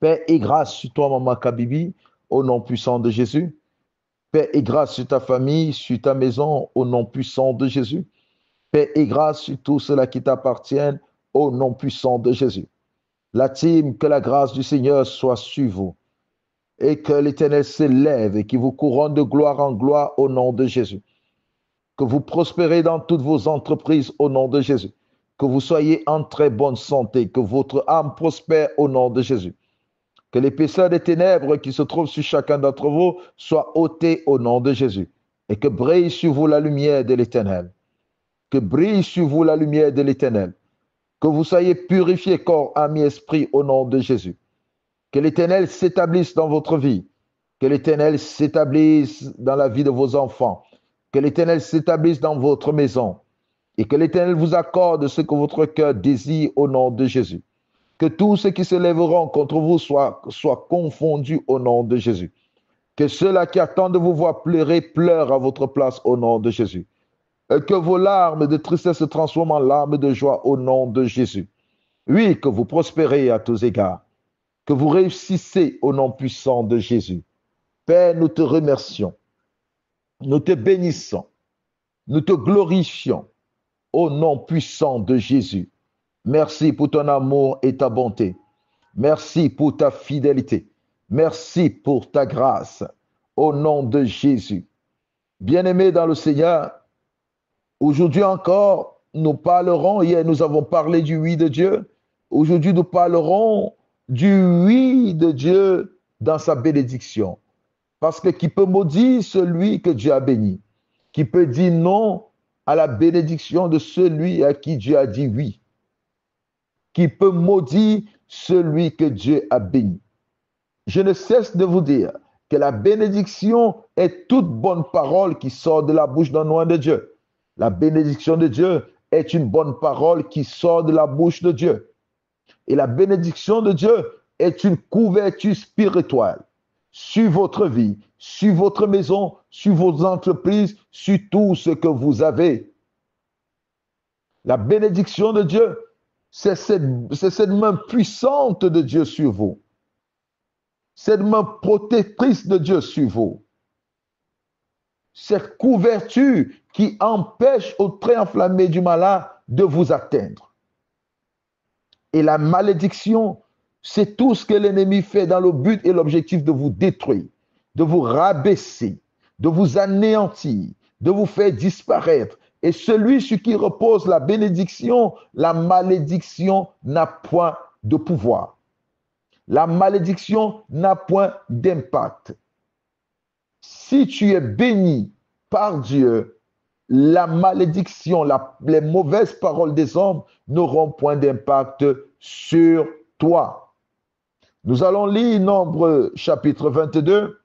Paix et grâce sur toi, Maman Kabibi, au nom puissant de Jésus. Paix et grâce sur ta famille, sur ta maison, au nom puissant de Jésus. Paix et grâce sur tout cela qui t'appartiennent, au nom puissant de Jésus. La team, que la grâce du Seigneur soit sur vous et que l'Éternel s'élève et qu'il vous couronne de gloire en gloire au nom de Jésus. Que vous prospérez dans toutes vos entreprises au nom de Jésus. Que vous soyez en très bonne santé, que votre âme prospère au nom de Jésus. Que l'épaisseur des ténèbres qui se trouve sur chacun d'entre vous soit ôtée au nom de Jésus. Et que brille sur vous la lumière de l'Éternel. Que brille sur vous la lumière de l'Éternel. Que vous soyez purifiés corps, âme et esprit au nom de Jésus. Que l'Éternel s'établisse dans votre vie. Que l'Éternel s'établisse dans la vie de vos enfants. Que l'Éternel s'établisse dans votre maison. Et que l'Éternel vous accorde ce que votre cœur désire au nom de Jésus. Que tous ceux qui se lèveront contre vous soient confondus au nom de Jésus. Que ceux-là qui attendent de vous voir pleurer pleurent à votre place au nom de Jésus. Et que vos larmes de tristesse se transforment en larmes de joie au nom de Jésus. Oui, que vous prospérez à tous égards. Que vous réussissez au nom puissant de Jésus. Père, nous te remercions. Nous te bénissons. Nous te glorifions au nom puissant de Jésus. Merci pour ton amour et ta bonté. Merci pour ta fidélité. Merci pour ta grâce. Au nom de Jésus. Bien-aimés dans le Seigneur, aujourd'hui encore, nous parlerons, hier nous avons parlé du oui de Dieu. Aujourd'hui, nous parlerons du oui de Dieu dans sa bénédiction. Parce que qui peut maudire celui que Dieu a béni? Qui peut dire non à la bénédiction de celui à qui Dieu a dit oui? Qui peut maudire celui que Dieu a béni? Je ne cesse de vous dire que la bénédiction est toute bonne parole qui sort de la bouche d'un oint de Dieu. La bénédiction de Dieu est une bonne parole qui sort de la bouche de Dieu. Et la bénédiction de Dieu est une couverture spirituelle sur votre vie, sur votre maison, sur vos entreprises, sur tout ce que vous avez. La bénédiction de Dieu, c'est cette main puissante de Dieu sur vous. Cette main protectrice de Dieu sur vous. Cette couverture qui empêche au trait enflammé du malin de vous atteindre. Et la malédiction, c'est tout ce que l'ennemi fait dans le but et l'objectif de vous détruire, de vous rabaisser, de vous anéantir, de vous faire disparaître. Et celui sur qui repose la bénédiction, la malédiction n'a point de pouvoir. La malédiction n'a point d'impact. Si tu es béni par Dieu, la malédiction, les mauvaises paroles des hommes n'auront point d'impact sur toi. Nous allons lire Nombre chapitre 22,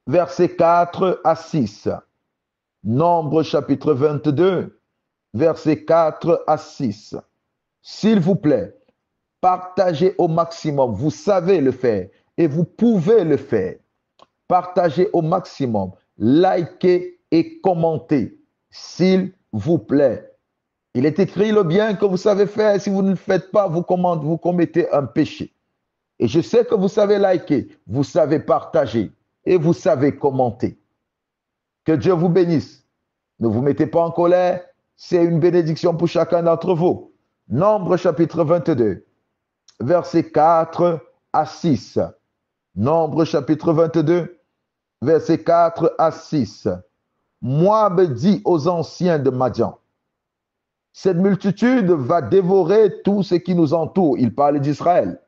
versets 4 à 6. Nombre chapitre 22, versets 4 à 6. S'il vous plaît, partagez au maximum. Vous savez le faire et vous pouvez le faire. Partagez au maximum. Likez et commentez, s'il vous plaît. Il est écrit le bien que vous savez faire. Si vous ne le faites pas, vous commettez un péché. Et je sais que vous savez liker, vous savez partager et vous savez commenter. Que Dieu vous bénisse. Ne vous mettez pas en colère. C'est une bénédiction pour chacun d'entre vous. Nombre chapitre 22, versets 4 à 6. Nombre chapitre 22, versets 4 à 6. Moab dit aux anciens de Madian, cette multitude va dévorer tout ce qui nous entoure. Il parle d'Israël.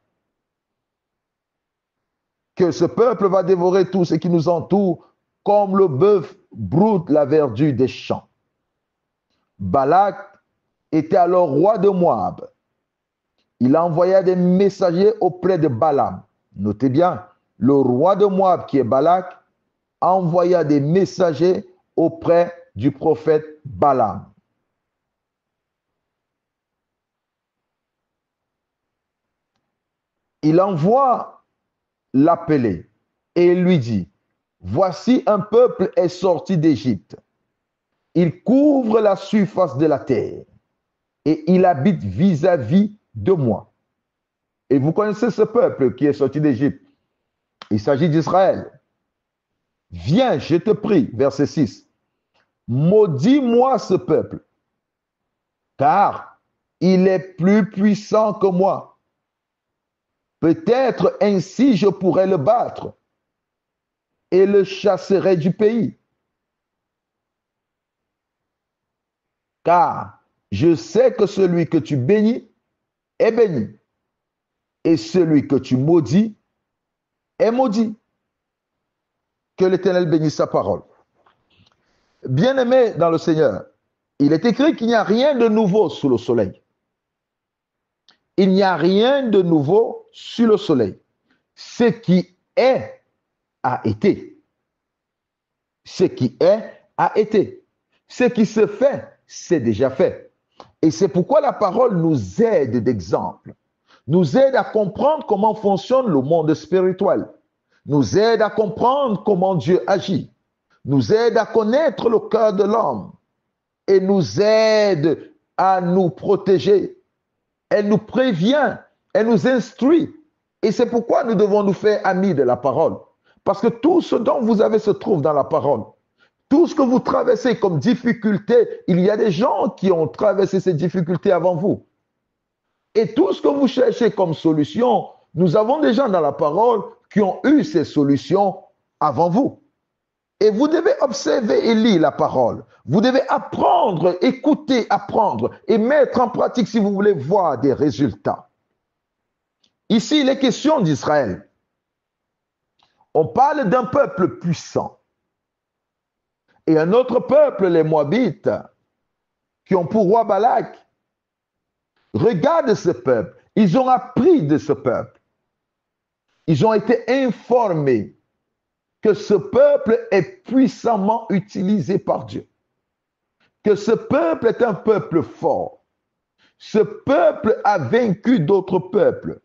Que ce peuple va dévorer tout ce qui nous entoure comme le bœuf broute la verdure des champs. Balak était alors roi de Moab. Il envoya des messagers auprès de Balaam. Notez bien, le roi de Moab, qui est Balak, envoya des messagers auprès du prophète Balaam. Il envoie l'appeler et il lui dit, voici un peuple est sorti d'Égypte. Il couvre la surface de la terre et il habite vis-à-vis de moi. Et vous connaissez ce peuple qui est sorti d'Égypte. Il s'agit d'Israël. Viens, je te prie, verset 6. Maudis-moi ce peuple, car il est plus puissant que moi. Peut-être ainsi je pourrais le battre et le chasserai du pays. Car je sais que celui que tu bénis est béni, et celui que tu maudis est maudit. Que l'Éternel bénisse sa parole. Bien-aimés dans le Seigneur, il est écrit qu'il n'y a rien de nouveau sous le soleil. Il n'y a rien de nouveau sur le soleil. Ce qui est a été. Ce qui est a été. Ce qui se fait, c'est déjà fait. Et c'est pourquoi la parole nous aide d'exemple, nous aide à comprendre comment fonctionne le monde spirituel, nous aide à comprendre comment Dieu agit, nous aide à connaître le cœur de l'homme et nous aide à nous protéger. Elle nous prévient, elle nous instruit. Et c'est pourquoi nous devons nous faire amis de la parole. Parce que tout ce dont vous avez se trouve dans la parole. Tout ce que vous traversez comme difficulté, il y a des gens qui ont traversé ces difficultés avant vous. Et tout ce que vous cherchez comme solution, nous avons des gens dans la parole qui ont eu ces solutions avant vous. Et vous devez observer et lire la parole. Vous devez apprendre, écouter, apprendre et mettre en pratique si vous voulez voir des résultats. Ici, il est question d'Israël. On parle d'un peuple puissant. Et un autre peuple, les Moabites, qui ont pour roi Balak. Regarde ce peuple. Ils ont appris de ce peuple. Ils ont été informés que ce peuple est puissamment utilisé par Dieu. Que ce peuple est un peuple fort. Ce peuple a vaincu d'autres peuples,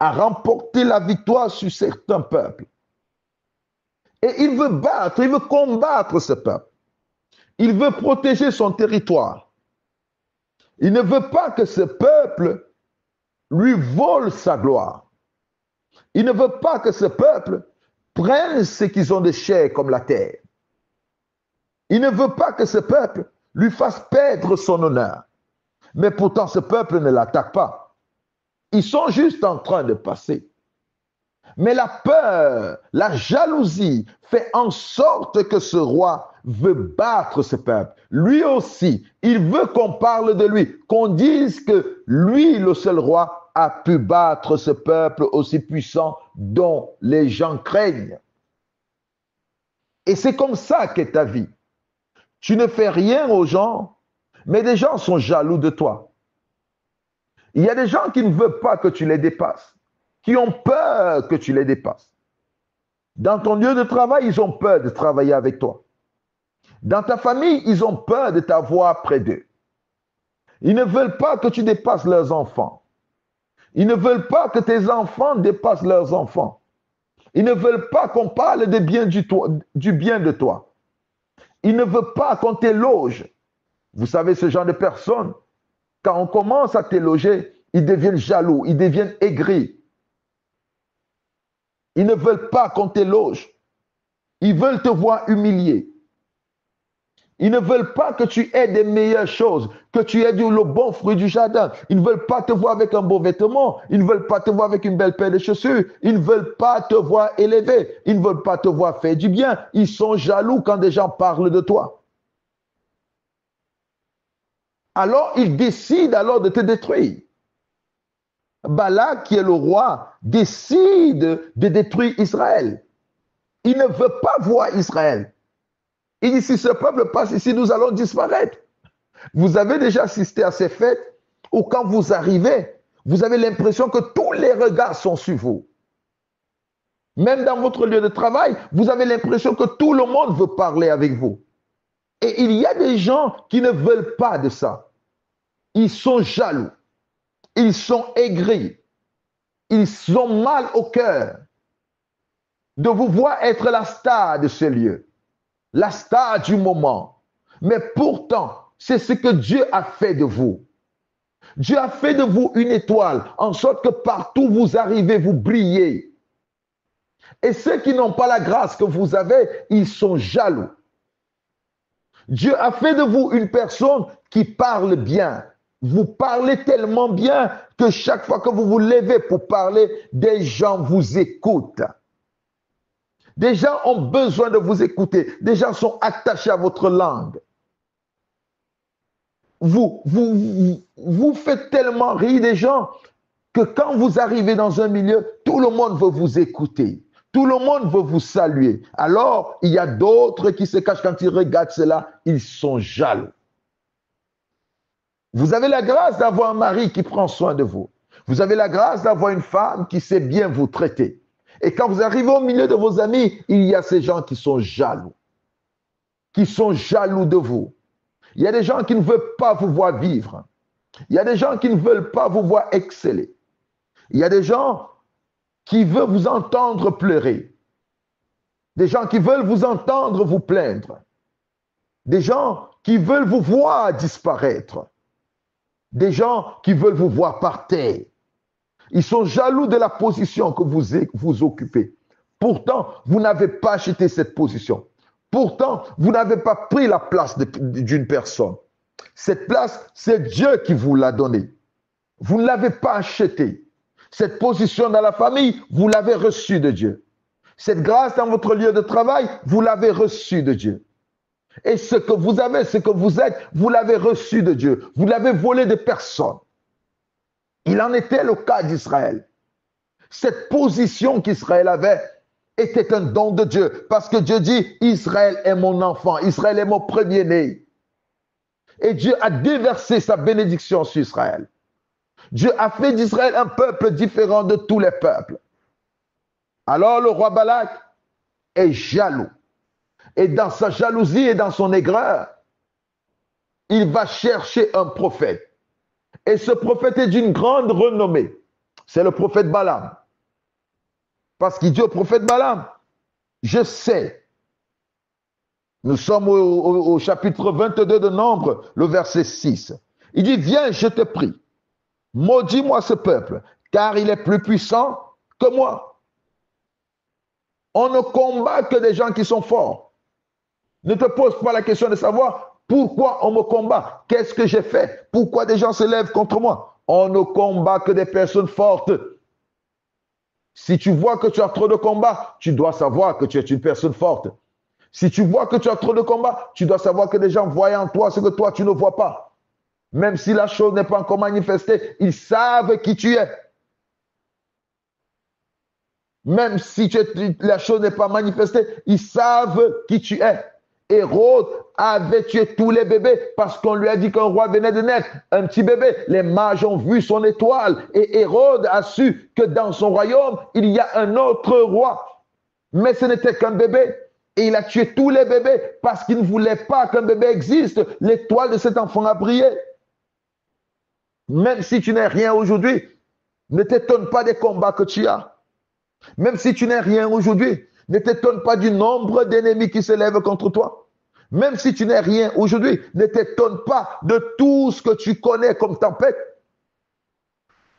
a remporté la victoire sur certains peuples. Et il veut battre, il veut combattre ce peuple. Il veut protéger son territoire. Il ne veut pas que ce peuple lui vole sa gloire. Il ne veut pas que ce peuple prenne ce qu'ils ont de cher comme la terre. Il ne veut pas que ce peuple lui fasse perdre son honneur. Mais pourtant, ce peuple ne l'attaque pas. Ils sont juste en train de passer. Mais la peur, la jalousie fait en sorte que ce roi veut battre ce peuple. Lui aussi, il veut qu'on parle de lui, qu'on dise que lui, le seul roi, a pu battre ce peuple aussi puissant dont les gens craignent. Et c'est comme ça qu'est ta vie. Tu ne fais rien aux gens, mais des gens sont jaloux de toi. Il y a des gens qui ne veulent pas que tu les dépasses, qui ont peur que tu les dépasses. Dans ton lieu de travail, ils ont peur de travailler avec toi. Dans ta famille, ils ont peur de t'avoir près d'eux. Ils ne veulent pas que tu dépasses leurs enfants. Ils ne veulent pas que tes enfants dépassent leurs enfants. Ils ne veulent pas qu'on parle du bien de toi. Ils ne veulent pas qu'on t'éloge. Vous savez, ce genre de personnes, quand on commence à t'éloger, ils deviennent jaloux, ils deviennent aigris. Ils ne veulent pas qu'on t'éloge. Ils veulent te voir humilié. Ils ne veulent pas que tu aies des meilleures choses, que tu aies le bon fruit du jardin. Ils ne veulent pas te voir avec un beau vêtement. Ils ne veulent pas te voir avec une belle paire de chaussures. Ils ne veulent pas te voir élevé. Ils ne veulent pas te voir faire du bien. Ils sont jaloux quand des gens parlent de toi. Alors, ils décident alors de te détruire. Balak, qui est le roi, décide de détruire Israël. Il ne veut pas voir Israël. Il dit, si ce peuple passe ici, nous allons disparaître. Vous avez déjà assisté à ces fêtes où quand vous arrivez, vous avez l'impression que tous les regards sont sur vous. Même dans votre lieu de travail, vous avez l'impression que tout le monde veut parler avec vous. Et il y a des gens qui ne veulent pas de ça. Ils sont jaloux. Ils sont aigris. Ils ont mal au cœur de vous voir être la star de ce lieu, la star du moment. Mais pourtant, c'est ce que Dieu a fait de vous. Dieu a fait de vous une étoile, en sorte que partout où vous arrivez, vous brillez. Et ceux qui n'ont pas la grâce que vous avez, ils sont jaloux. Dieu a fait de vous une personne qui parle bien. Vous parlez tellement bien que chaque fois que vous vous levez pour parler, des gens vous écoutent. Des gens ont besoin de vous écouter. Des gens sont attachés à votre langue. Vous faites tellement rire des gens que quand vous arrivez dans un milieu, tout le monde veut vous écouter. Tout le monde veut vous saluer. Alors, il y a d'autres qui se cachent quand ils regardent cela, ils sont jaloux. Vous avez la grâce d'avoir un mari qui prend soin de vous. Vous avez la grâce d'avoir une femme qui sait bien vous traiter. Et quand vous arrivez au milieu de vos amis, il y a ces gens qui sont jaloux. Qui sont jaloux de vous. Il y a des gens qui ne veulent pas vous voir vivre. Il y a des gens qui ne veulent pas vous voir exceller. Il y a des gens qui veulent vous entendre pleurer. Des gens qui veulent vous entendre vous plaindre. Des gens qui veulent vous voir disparaître. Des gens qui veulent vous voir par terre. Ils sont jaloux de la position que vous occupez. Pourtant, vous n'avez pas acheté cette position. Pourtant, vous n'avez pas pris la place d'une personne. Cette place, c'est Dieu qui vous l'a donnée. Vous ne l'avez pas achetée. Cette position dans la famille, vous l'avez reçue de Dieu. Cette grâce dans votre lieu de travail, vous l'avez reçue de Dieu. Et ce que vous avez, ce que vous êtes, vous l'avez reçu de Dieu. Vous l'avez volé de personne. Il en était le cas d'Israël. Cette position qu'Israël avait était un don de Dieu. Parce que Dieu dit, Israël est mon enfant, Israël est mon premier-né. Et Dieu a déversé sa bénédiction sur Israël. Dieu a fait d'Israël un peuple différent de tous les peuples. Alors le roi Balak est jaloux. Et dans sa jalousie et dans son aigreur, il va chercher un prophète. Et ce prophète est d'une grande renommée. C'est le prophète Balaam. Parce qu'il dit au prophète Balaam, je sais. Nous sommes au chapitre 22 de Nombre, le verset 6. Il dit, viens, je te prie, maudis-moi ce peuple, car il est plus puissant que moi. On ne combat que des gens qui sont forts. Ne te pose pas la question de savoir pourquoi on me combat. Qu'est-ce que j'ai fait? Pourquoi des gens se lèvent contre moi? On ne combat que des personnes fortes. Si tu vois que tu as trop de combats, tu dois savoir que tu es une personne forte. Si tu vois que tu as trop de combats, tu dois savoir que les gens voient en toi ce que toi tu ne vois pas. Même si la chose n'est pas encore manifestée, ils savent qui tu es. Même si la chose n'est pas manifestée, ils savent qui tu es. Hérode avait tué tous les bébés parce qu'on lui a dit qu'un roi venait de naître, un petit bébé. Les mages ont vu son étoile et Hérode a su que dans son royaume, il y a un autre roi. Mais ce n'était qu'un bébé. Et il a tué tous les bébés parce qu'il ne voulait pas qu'un bébé existe. L'étoile de cet enfant a brillé. Même si tu n'es rien aujourd'hui, ne t'étonne pas des combats que tu as. Même si tu n'es rien aujourd'hui, ne t'étonne pas du nombre d'ennemis qui se lèvent contre toi. Même si tu n'es rien aujourd'hui, ne t'étonne pas de tout ce que tu connais comme tempête.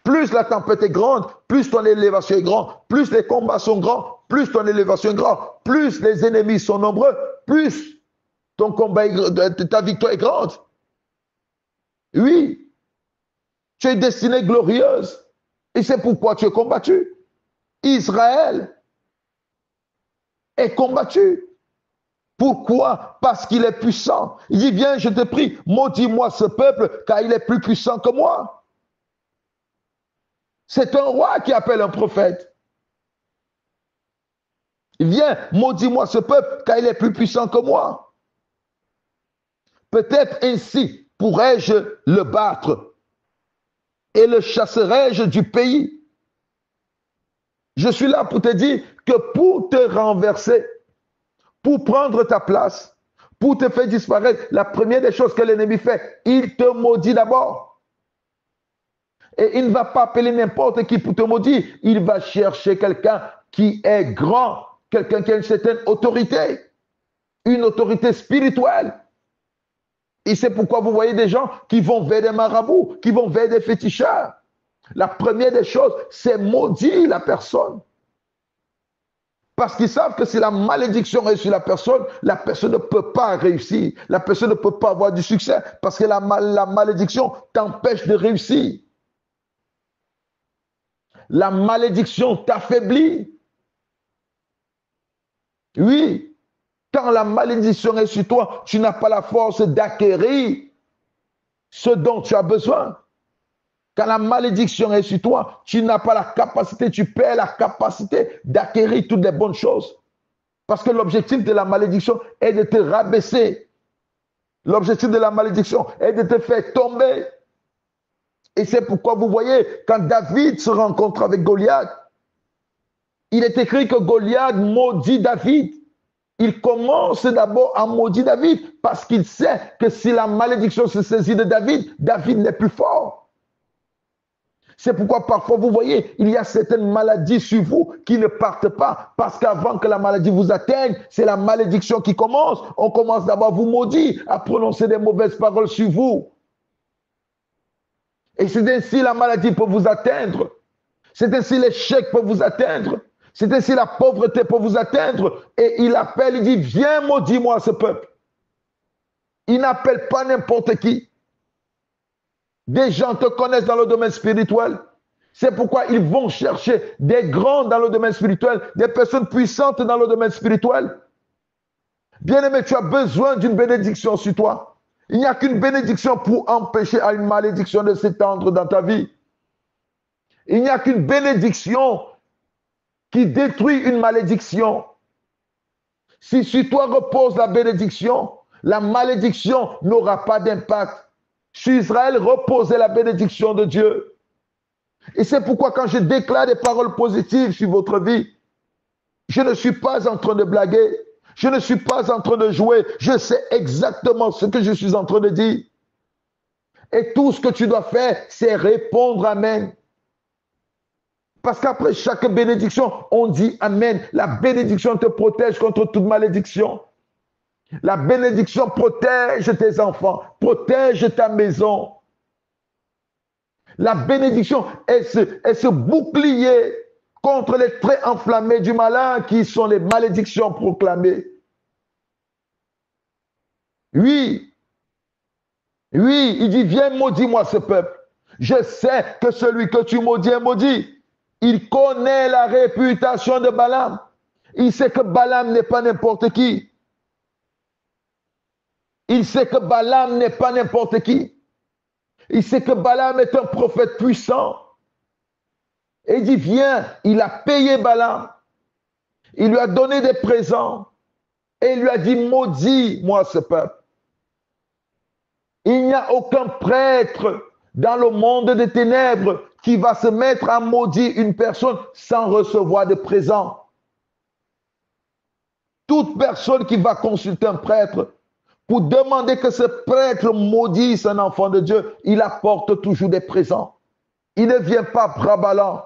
Plus la tempête est grande, plus ton élévation est grande, plus les combats sont grands, plus ton élévation est grande, plus les ennemis sont nombreux, plus ton combat ta victoire est grande. Oui, tu es destinée glorieuse. Et c'est pourquoi tu es combattu. Israël est combattu. Pourquoi? Parce qu'il est puissant. Il dit, viens, je te prie, maudis-moi ce peuple, car il est plus puissant que moi. C'est un roi qui appelle un prophète. Il vient, maudis-moi ce peuple, car il est plus puissant que moi. Peut-être ainsi pourrais-je le battre et le chasserai-je du pays. Je suis là pour te dire que pour te renverser, pour prendre ta place, pour te faire disparaître, la première des choses que l'ennemi fait, il te maudit d'abord. Et il ne va pas appeler n'importe qui pour te maudire. Il va chercher quelqu'un qui est grand, quelqu'un qui a une certaine autorité, une autorité spirituelle. Et c'est pourquoi vous voyez des gens qui vont vers des marabouts, qui vont vers des féticheurs. La première des choses, c'est maudire la personne. Parce qu'ils savent que si la malédiction est sur la personne ne peut pas réussir. La personne ne peut pas avoir du succès parce que la malédiction t'empêche de réussir. La malédiction t'affaiblit. Oui, quand la malédiction est sur toi, tu n'as pas la force d'acquérir ce dont tu as besoin. Quand la malédiction est sur toi, tu n'as pas la capacité, tu perds la capacité d'acquérir toutes les bonnes choses. Parce que l'objectif de la malédiction est de te rabaisser. L'objectif de la malédiction est de te faire tomber. Et c'est pourquoi vous voyez, quand David se rencontre avec Goliath, il est écrit que Goliath maudit David. Il commence d'abord à maudire David parce qu'il sait que si la malédiction se saisit de David, David n'est plus fort. C'est pourquoi parfois, vous voyez, il y a certaines maladies sur vous qui ne partent pas. Parce qu'avant que la maladie vous atteigne, c'est la malédiction qui commence. On commence d'abord à vous maudire, à prononcer des mauvaises paroles sur vous. Et c'est ainsi la maladie peut vous atteindre. C'est ainsi l'échec peut vous atteindre. C'est ainsi la pauvreté peut vous atteindre. Et il appelle, il dit, viens maudis-moi ce peuple. Il n'appelle pas n'importe qui. Des gens te connaissent dans le domaine spirituel. C'est pourquoi ils vont chercher des grands dans le domaine spirituel, des personnes puissantes dans le domaine spirituel. Bien-aimé, tu as besoin d'une bénédiction sur toi. Il n'y a qu'une bénédiction pour empêcher à une malédiction de s'étendre dans ta vie. Il n'y a qu'une bénédiction qui détruit une malédiction. Si sur toi repose la bénédiction, la malédiction n'aura pas d'impact. Sur Israël reposait la bénédiction de Dieu. Et c'est pourquoi quand je déclare des paroles positives sur votre vie, je ne suis pas en train de blaguer. Je ne suis pas en train de jouer. Je sais exactement ce que je suis en train de dire. Et tout ce que tu dois faire, c'est répondre Amen. Parce qu'après chaque bénédiction, on dit Amen. La bénédiction te protège contre toute malédiction. La bénédiction protège tes enfants, protège ta maison. La bénédiction est ce bouclier contre les traits enflammés du malin qui sont les malédictions proclamées. Oui, oui, il dit, viens maudis-moi ce peuple. Je sais que celui que tu maudis est maudit. Il connaît la réputation de Balaam. Il sait que Balaam n'est pas n'importe qui. Il sait que Balaam n'est pas n'importe qui. Il sait que Balaam est un prophète puissant. Et il dit, viens, il a payé Balaam. Il lui a donné des présents. Et il lui a dit, maudis-moi ce peuple. Il n'y a aucun prêtre dans le monde des ténèbres qui va se mettre à maudire une personne sans recevoir de présents. Toute personne qui va consulter un prêtre pour demander que ce prêtre maudisse un enfant de Dieu, il apporte toujours des présents. Il ne vient pas bras ballants.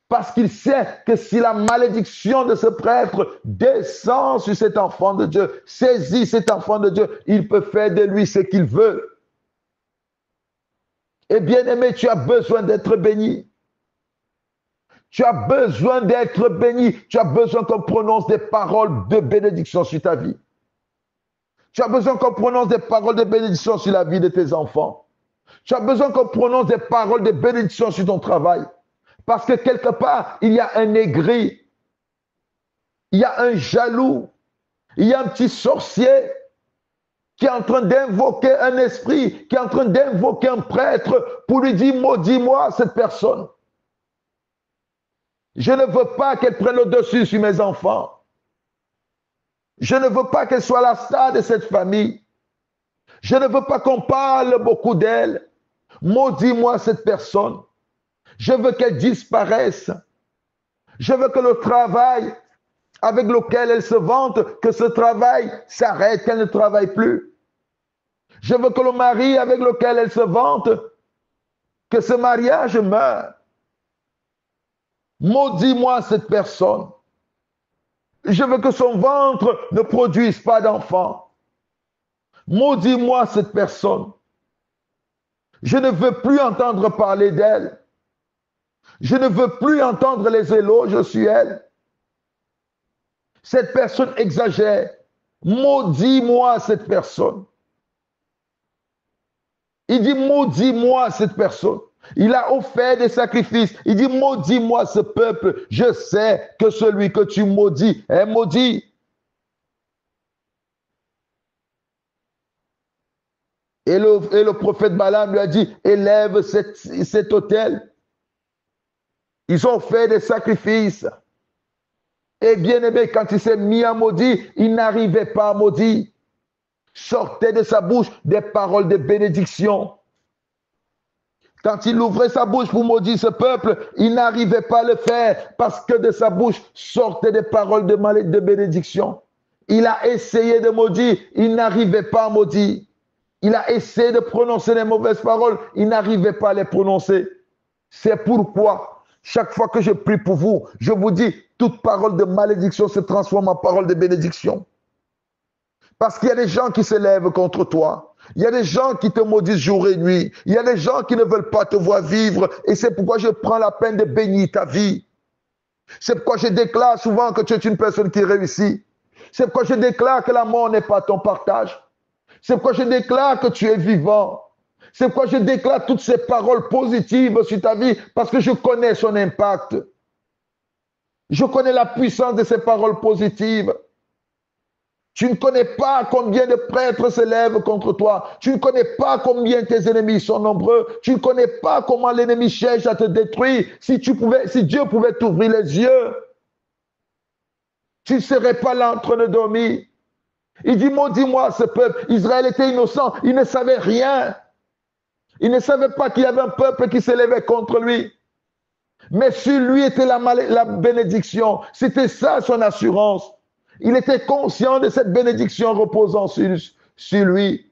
Parce qu'il sait que si la malédiction de ce prêtre descend sur cet enfant de Dieu, saisit cet enfant de Dieu, il peut faire de lui ce qu'il veut. Et bien aimé, tu as besoin d'être béni. Tu as besoin d'être béni. Tu as besoin qu'on prononce des paroles de bénédiction sur ta vie. Tu as besoin qu'on prononce des paroles de bénédiction sur la vie de tes enfants. Tu as besoin qu'on prononce des paroles de bénédiction sur ton travail. Parce que quelque part, il y a un aigri, il y a un jaloux, il y a un petit sorcier qui est en train d'invoquer un esprit, qui est en train d'invoquer un prêtre pour lui dire, maudis-moi cette personne. Je ne veux pas qu'elle prenne le dessus sur mes enfants. Je ne veux pas qu'elle soit la star de cette famille. Je ne veux pas qu'on parle beaucoup d'elle. Maudis-moi cette personne. Je veux qu'elle disparaisse. Je veux que le travail avec lequel elle se vante, que ce travail s'arrête, qu'elle ne travaille plus. Je veux que le mari avec lequel elle se vante, que ce mariage meure. Maudis-moi cette personne. Je veux que son ventre ne produise pas d'enfants. Maudis-moi cette personne. Je ne veux plus entendre parler d'elle. Je ne veux plus entendre les éloges sur elle. Cette personne exagère. Maudis-moi cette personne. Il dit, maudis-moi cette personne. Il a offert des sacrifices. Il dit, maudis-moi ce peuple. Je sais que celui que tu maudis est maudit. Et le prophète Balaam lui a dit, élève cet autel. Ils ont fait des sacrifices. Et bien aimé, quand il s'est mis à maudire, il n'arrivait pas à maudire. Sortait de sa bouche des paroles de bénédiction. Quand il ouvrait sa bouche pour maudire ce peuple, il n'arrivait pas à le faire parce que de sa bouche sortaient des paroles de bénédiction. Il a essayé de maudire, il n'arrivait pas à maudire. Il a essayé de prononcer les mauvaises paroles, il n'arrivait pas à les prononcer. C'est pourquoi, chaque fois que je prie pour vous, je vous dis, toute parole de malédiction se transforme en parole de bénédiction. Parce qu'il y a des gens qui s'élèvent contre toi. Il y a des gens qui te maudissent jour et nuit. Il y a des gens qui ne veulent pas te voir vivre. Et c'est pourquoi je prends la peine de bénir ta vie. C'est pourquoi je déclare souvent que tu es une personne qui réussit. C'est pourquoi je déclare que la mort n'est pas ton partage. C'est pourquoi je déclare que tu es vivant. C'est pourquoi je déclare toutes ces paroles positives sur ta vie parce que je connais son impact. Je connais la puissance de ces paroles positives. Tu ne connais pas combien de prêtres s'élèvent contre toi. Tu ne connais pas combien tes ennemis sont nombreux. Tu ne connais pas comment l'ennemi cherche à te détruire. Si Dieu pouvait t'ouvrir les yeux, tu ne serais pas là en train de dormir. Il dit, maudis-moi ce peuple. Israël était innocent. Il ne savait rien. Il ne savait pas qu'il y avait un peuple qui s'élevait contre lui. Mais sur lui était la bénédiction. C'était ça son assurance. Il était conscient de cette bénédiction reposant sur lui.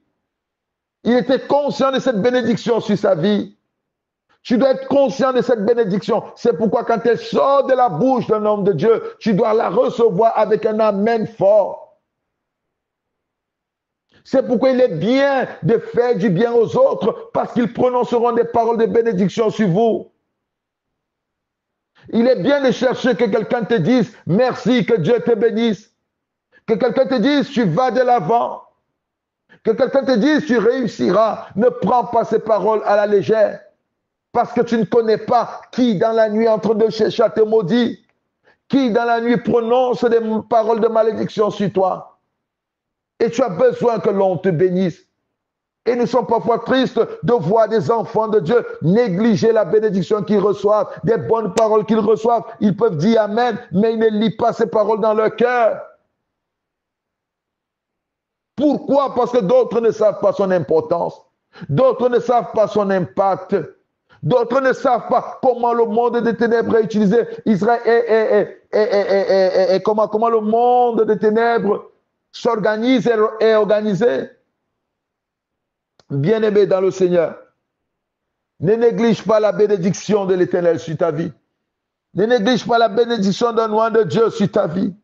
Il était conscient de cette bénédiction sur sa vie. Tu dois être conscient de cette bénédiction. C'est pourquoi quand elle sort de la bouche d'un homme de Dieu, tu dois la recevoir avec un amen fort. C'est pourquoi il est bien de faire du bien aux autres parce qu'ils prononceront des paroles de bénédiction sur vous. Il est bien de chercher que quelqu'un te dise merci, que Dieu te bénisse. Que quelqu'un te dise, tu vas de l'avant. Que quelqu'un te dise, tu réussiras. Ne prends pas ces paroles à la légère. Parce que tu ne connais pas qui dans la nuit est en train de chercher à te maudire. Qui dans la nuit prononce des paroles de malédiction sur toi. Et tu as besoin que l'on te bénisse. Et nous sommes parfois tristes de voir des enfants de Dieu négliger la bénédiction qu'ils reçoivent, des bonnes paroles qu'ils reçoivent. Ils peuvent dire Amen, mais ils ne lisent pas ces paroles dans leur cœur. Pourquoi? Parce que d'autres ne savent pas son importance. D'autres ne savent pas son impact. D'autres ne savent pas comment le monde des ténèbres est utilisé. Israël et comment le monde des ténèbres s'organise et est organisé. Bien-aimé dans le Seigneur, ne néglige pas la bénédiction de l'Éternel sur ta vie. Ne néglige pas la bénédiction d'un loin de Dieu sur ta vie.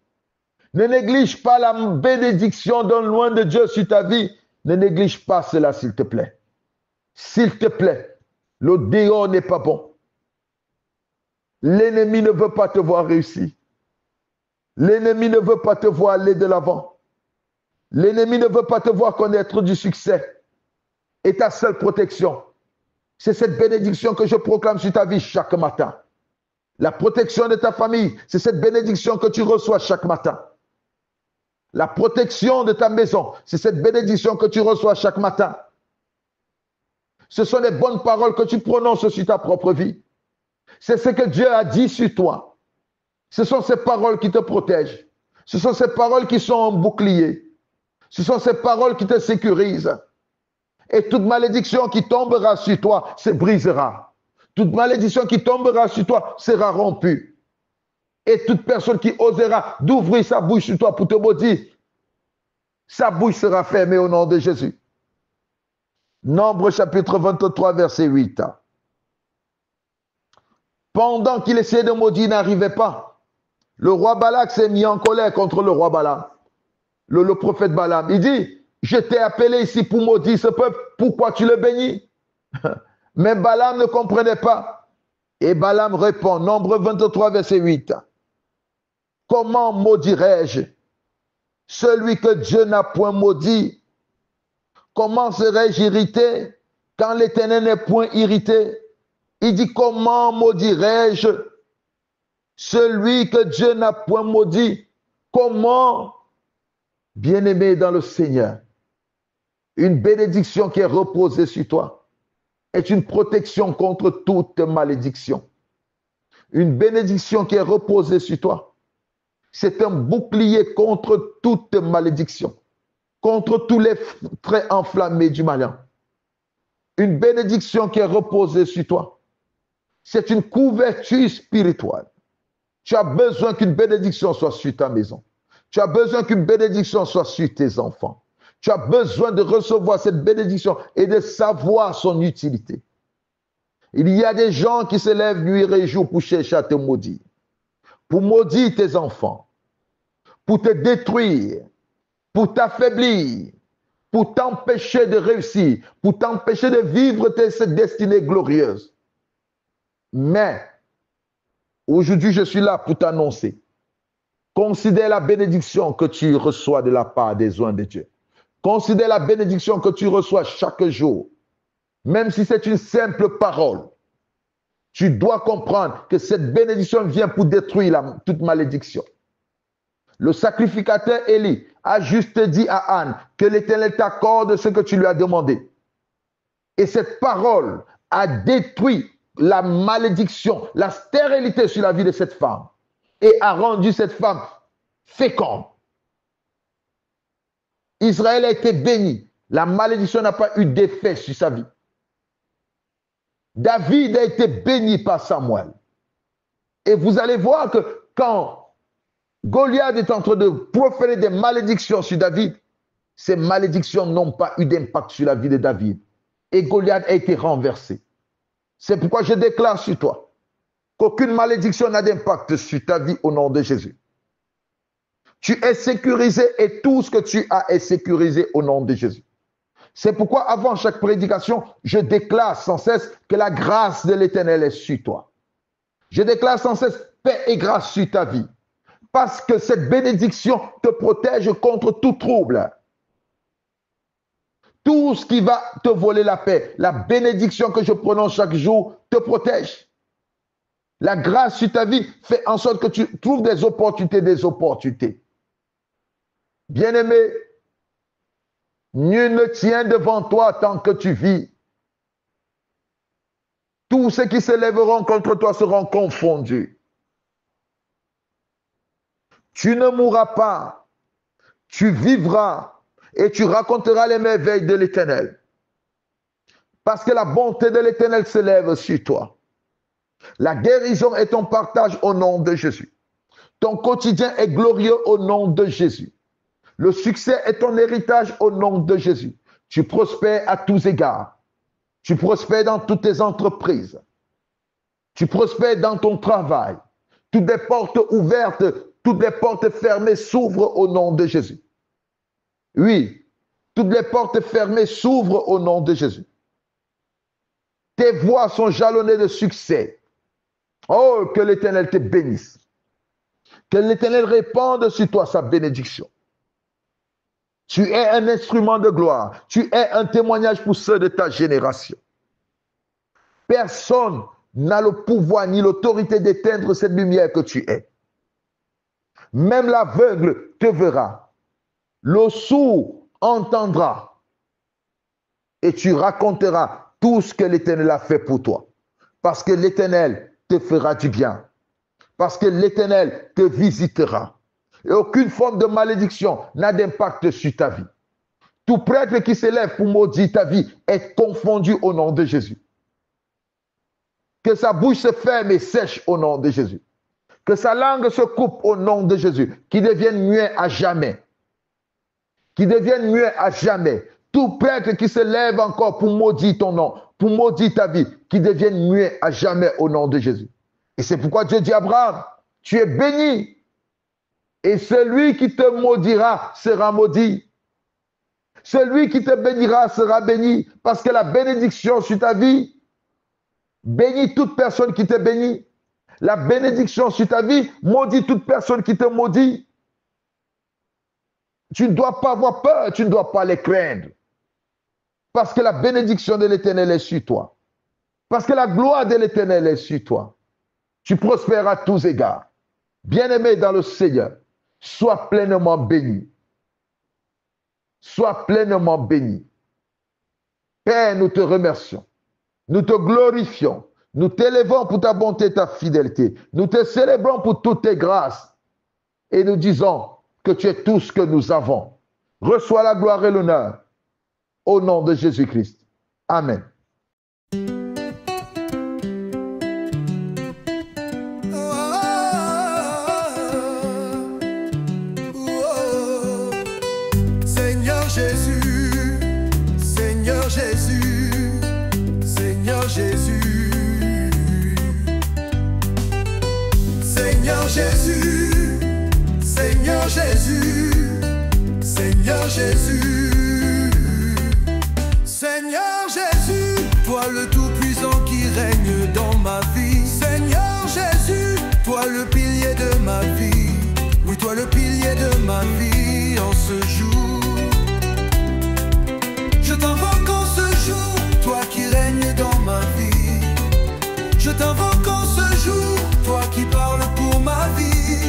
Ne néglige pas la bénédiction d'un loin de Dieu sur ta vie. Ne néglige pas cela, s'il te plaît. S'il te plaît, le dehors n'est pas bon. L'ennemi ne veut pas te voir réussir. L'ennemi ne veut pas te voir aller de l'avant. L'ennemi ne veut pas te voir connaître du succès. Et ta seule protection, c'est cette bénédiction que je proclame sur ta vie chaque matin. La protection de ta famille, c'est cette bénédiction que tu reçois chaque matin. La protection de ta maison, c'est cette bénédiction que tu reçois chaque matin. Ce sont les bonnes paroles que tu prononces sur ta propre vie. C'est ce que Dieu a dit sur toi. Ce sont ces paroles qui te protègent. Ce sont ces paroles qui sont un bouclier. Ce sont ces paroles qui te sécurisent. Et toute malédiction qui tombera sur toi se brisera. Toute malédiction qui tombera sur toi sera rompue. Et toute personne qui osera d'ouvrir sa bouche sur toi pour te maudire, sa bouche sera fermée au nom de Jésus. Nombre chapitre 23, verset 8. Pendant qu'il essayait de maudire, il n'arrivait pas. Le roi Balak s'est mis en colère contre le roi Balaam, le prophète Balaam. Il dit, je t'ai appelé ici pour maudire ce peuple, pourquoi tu le bénis? Mais Balaam ne comprenait pas. Et Balaam répond, Nombre 23, verset 8. Comment maudirais-je celui que Dieu n'a point maudit? Comment serais-je irrité quand l'Éternel n'est point irrité? Il dit, comment maudirais-je celui que Dieu n'a point maudit? Comment, bien-aimé dans le Seigneur, une bénédiction qui est reposée sur toi est une protection contre toute malédiction. Une bénédiction qui est reposée sur toi, c'est un bouclier contre toute malédiction, contre tous les traits enflammés du malin. Une bénédiction qui est reposée sur toi, c'est une couverture spirituelle. Tu as besoin qu'une bénédiction soit sur ta maison. Tu as besoin qu'une bénédiction soit sur tes enfants. Tu as besoin de recevoir cette bénédiction et de savoir son utilité. Il y a des gens qui se lèvent nuit et jour pour chercher à te maudire, pour maudire tes enfants, pour te détruire, pour t'affaiblir, pour t'empêcher de réussir, pour t'empêcher de vivre cette destinée glorieuse. Mais aujourd'hui, je suis là pour t'annoncer. Considère la bénédiction que tu reçois de la part des oins de Dieu. Considère la bénédiction que tu reçois chaque jour. Même si c'est une simple parole, tu dois comprendre que cette bénédiction vient pour détruire toute malédiction. Le sacrificateur Élie a juste dit à Anne que l'Éternel t'accorde ce que tu lui as demandé. Et cette parole a détruit la malédiction, la stérilité sur la vie de cette femme et a rendu cette femme féconde. Israël a été béni. La malédiction n'a pas eu d'effet sur sa vie. David a été béni par Samuel. Et vous allez voir que quand Goliath est en train de proférer des malédictions sur David, ces malédictions n'ont pas eu d'impact sur la vie de David. Et Goliath a été renversé. C'est pourquoi je déclare sur toi qu'aucune malédiction n'a d'impact sur ta vie au nom de Jésus. Tu es sécurisé et tout ce que tu as est sécurisé au nom de Jésus. C'est pourquoi avant chaque prédication, je déclare sans cesse que la grâce de l'Éternel est sur toi. Je déclare sans cesse paix et grâce sur ta vie. Parce que cette bénédiction te protège contre tout trouble. Tout ce qui va te voler la paix, la bénédiction que je prononce chaque jour te protège. La grâce sur ta vie fait en sorte que tu trouves des opportunités. Bien-aimé, nul ne tient devant toi tant que tu vis. Tous ceux qui se lèveront contre toi seront confondus. Tu ne mourras pas, tu vivras et tu raconteras les merveilles de l'Éternel. Parce que la bonté de l'Éternel se lève sur toi. La guérison est ton partage au nom de Jésus. Ton quotidien est glorieux au nom de Jésus. Le succès est ton héritage au nom de Jésus. Tu prospères à tous égards. Tu prospères dans toutes tes entreprises. Tu prospères dans ton travail. Toutes les portes ouvertes, toutes les portes fermées s'ouvrent au nom de Jésus. Oui, toutes les portes fermées s'ouvrent au nom de Jésus. Tes voies sont jalonnées de succès. Oh, que l'Éternel te bénisse. Que l'Éternel répande sur toi sa bénédiction. Tu es un instrument de gloire. Tu es un témoignage pour ceux de ta génération. Personne n'a le pouvoir ni l'autorité d'éteindre cette lumière que tu es. Même l'aveugle te verra. Le sourd entendra. Et tu raconteras tout ce que l'Éternel a fait pour toi. Parce que l'Éternel te fera du bien. Parce que l'Éternel te visitera. Et aucune forme de malédiction n'a d'impact sur ta vie. Tout prêtre qui s'élève pour maudire ta vie est confondu au nom de Jésus. Que sa bouche se ferme et sèche au nom de Jésus. Que sa langue se coupe au nom de Jésus. Qu'il devienne muet à jamais. Qu'il devienne muet à jamais. Tout prêtre qui se lève encore pour maudire ton nom, pour maudire ta vie, qu'il devienne muet à jamais au nom de Jésus. Et c'est pourquoi Dieu dit à Abraham, tu es béni. Et celui qui te maudira sera maudit. Celui qui te bénira sera béni parce que la bénédiction sur ta vie bénit toute personne qui te bénit. La bénédiction sur ta vie maudit toute personne qui te maudit. Tu ne dois pas avoir peur, tu ne dois pas les craindre. Parce que la bénédiction de l'Éternel est sur toi. Parce que la gloire de l'Éternel est sur toi. Tu prospères à tous égards. Bien-aimé dans le Seigneur, sois pleinement béni. Sois pleinement béni. Père, nous te remercions. Nous te glorifions. Nous t'élevons pour ta bonté et ta fidélité. Nous te célébrons pour toutes tes grâces. Et nous disons que tu es tout ce que nous avons. Reçois la gloire et l'honneur. Au nom de Jésus-Christ. Amen. Seigneur Jésus, Seigneur Jésus, Seigneur Jésus. Seigneur Jésus, Seigneur Jésus, Seigneur Jésus. Seigneur Jésus, toi le Tout-Puissant qui règne dans ma vie. Seigneur Jésus, toi le pilier de ma vie. Oui, toi le pilier de ma vie en ce jour. Je t'invoque en ce jour, toi qui règnes dans ma vie. Je t'invoque en ce jour, toi qui parles pour ma vie.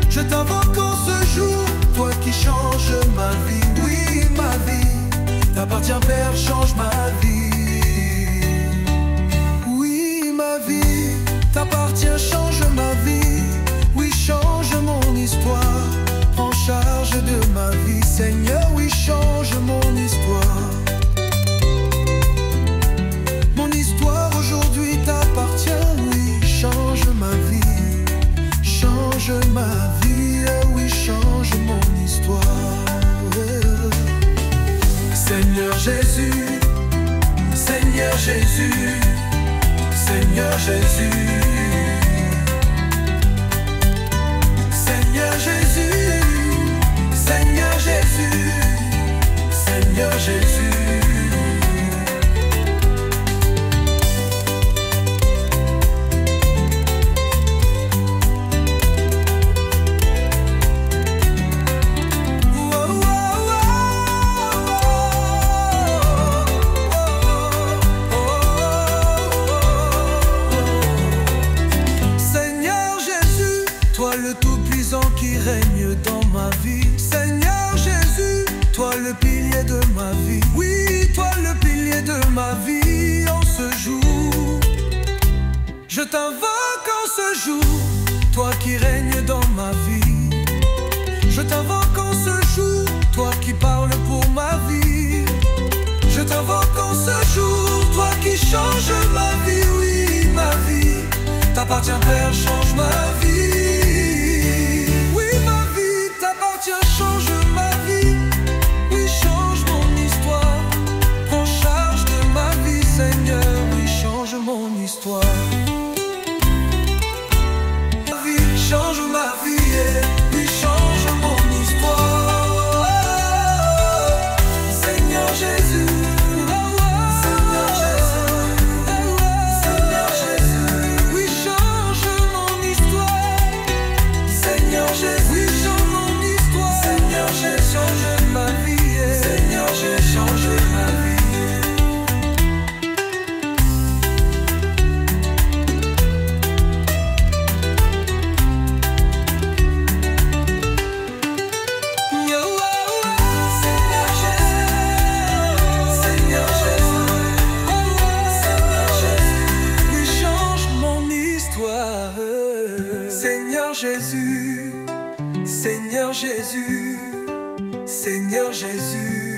Je t'invoque en ce jour, toi qui changes ma vie. Oui, ma vie t'appartient, Père, change ma vie. Oui, ma vie t'appartient, change ma vie. Oui, change mon histoire, prends charge de ma vie. Seigneur, oui, change mon histoire. Mon histoire aujourd'hui t'appartient, oui, change ma vie. Change ma vie, oui, change mon histoire. Seigneur Jésus, Seigneur Jésus, Seigneur Jésus. Seigneur Jésus, Seigneur Jésus, Seigneur Jésus. Toi le Tout-Puissant qui règne dans ma vie. Seigneur Jésus, toi le pilier de ma vie. Oui, toi le pilier de ma vie en ce jour. Je t'invoque en ce jour, toi qui règnes dans ma vie. Je t'invoque en ce jour, toi qui parles pour ma vie. Je t'invoque en ce jour, toi qui changes ma vie. Oui, ma vie t'appartient, Père, change ma vie. Change ma vie, oui, change mon histoire. Prends charge de ma vie, Seigneur, oui, change mon histoire. Ma vie, change ma vie, oui, change mon histoire. Seigneur Jésus, Seigneur Jésus, Seigneur Jésus, oui, change mon histoire. Seigneur Jésus, oui, change mon histoire. Seigneur, j'ai changé ma vie. Seigneur, j'ai changé ma vie. Seigneur Jésus, Seigneur Jésus, oui, change mon histoire. Seigneur Jésus, Seigneur Jésus, Seigneur Jésus.